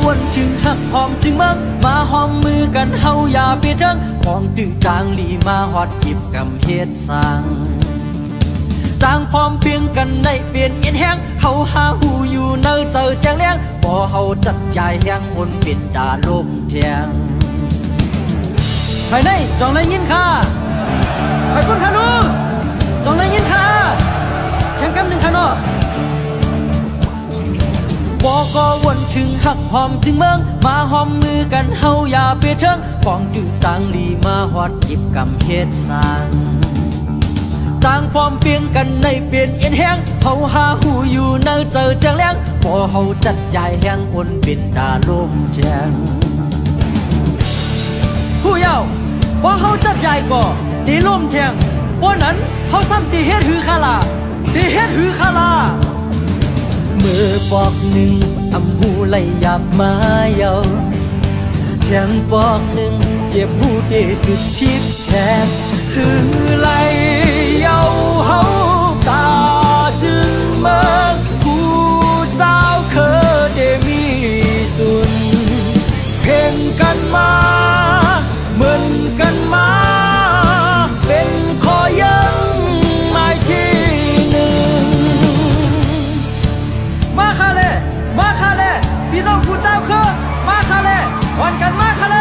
วนถึงหักหอมจึงเมืองมาหอมมือกันเฮาอย่าเปียเถิงมองตึงจางลีมาฮอดจิบกำเฮ็ดสร้างต่างพร้อมเพียงกันในเปลี่ยนเอ็นแห้งเฮาหาหูอยู่เนอเจอแจงเลี้ยงบ่เฮาจัดใจแห้งคนปิดตาลมแทงภายในจองได้ยินค่ะไปคนขานูจองได้ยินค่ะแชงกำหนึ่งค่ะเนาะบอกก็วนถึงหักหอมถึงเมืองมาหอมมือกันเฮาอย่าเปียเถิงกองจืดต่างลีมาฮอดจิบกำเฮ็ดสร้างต่างพร้อมเพียงกันในเปลี่ยนเอ็นแห้งเฮาหาหูอยู่เนอเจอแจงเลี้ยงบ่เฮาจัดใจแห้งคนเป็นตาลมแจงผู้เยาว์บ่เฮาจัดใจก็ตีลมแทงบ่นั้นเฮาซ้ำตีเฮ็ดหือคาลาตีเฮ็ดหือคาลามือปอกหนึ่งอำหูไหลหยับมาเยาแทงปอกหนึ่งเจ็บหูเดสุดพิษแทงคือไหลเยาเฮาตาจึงเมืองผู้สาวเคยได้มีสุนเพ่งกันมาเหมือนกันมาเป็นขอยังไม่ที่หนึ่งมาคาเลมาคาเลพี่น้องผู้เจ้าเคยมาคาเลวันกันมาคาเล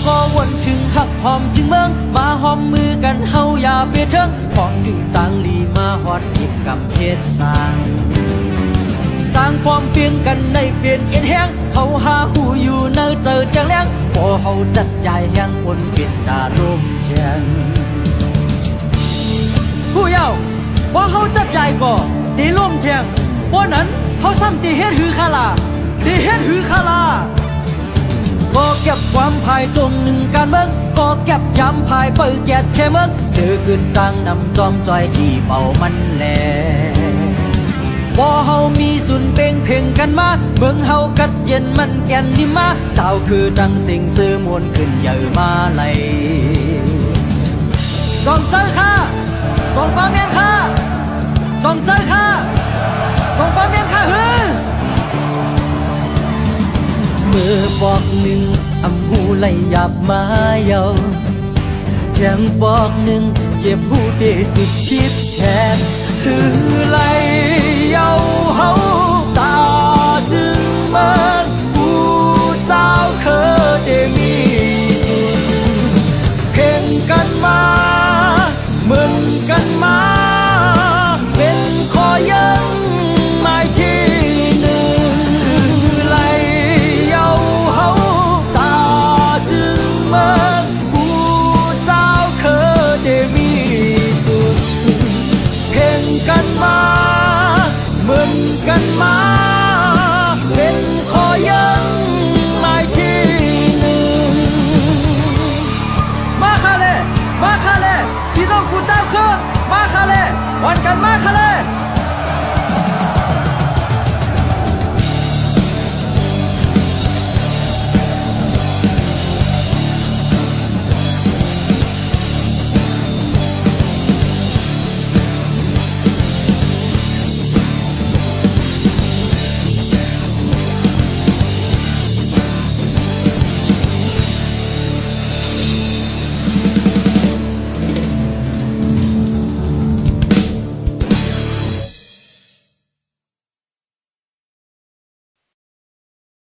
ก็วนถึงหักหอมจึงเมืองมาหอมมือกันเฮาอย่าเปียเถิงของอยู่ต่างลีมาฮอดจิบกำเฮ็ดสร้างต่างพร้อมเพียงกันในเปลี่ยนเอ็นแห้งเฮาหาหูอยู่เนอเจอแจงเลี้ยงบ่เฮาจัดใจแห้งคนเป็นตาลมแทงผู้เยาว์บ่เฮาจัดใจก็ตีลมแทงบ่นั้นเฮาซ้ำตีเฮ็ดหือคาลาตีเฮ็ดหือคาลาก็เก็บความภายตรงหนึ่งการเมืองก็เก็บย้ำภายเปิดแกดแค่เมืองเจอขึ้นตั้งนำจอมจอยที่เป่ามันแหลบ่เฮามีสุนเป่งเพ่งกันมาเมืองเฮากัดเย็นมันแก่นนิมาเจ้าคือดังสิ่งซื้อมวลขึ้นเยอะมาเลยจองเจอค่ะจองปาเมียนค่ะจองเจอค่ะจองปาเมียนค่ะฮือมือปอกหนึ่งอำหูไหลหยับมาเยาแทงปอกหนึ่งเจ็บหูเดสุดพิษแทนคือไหล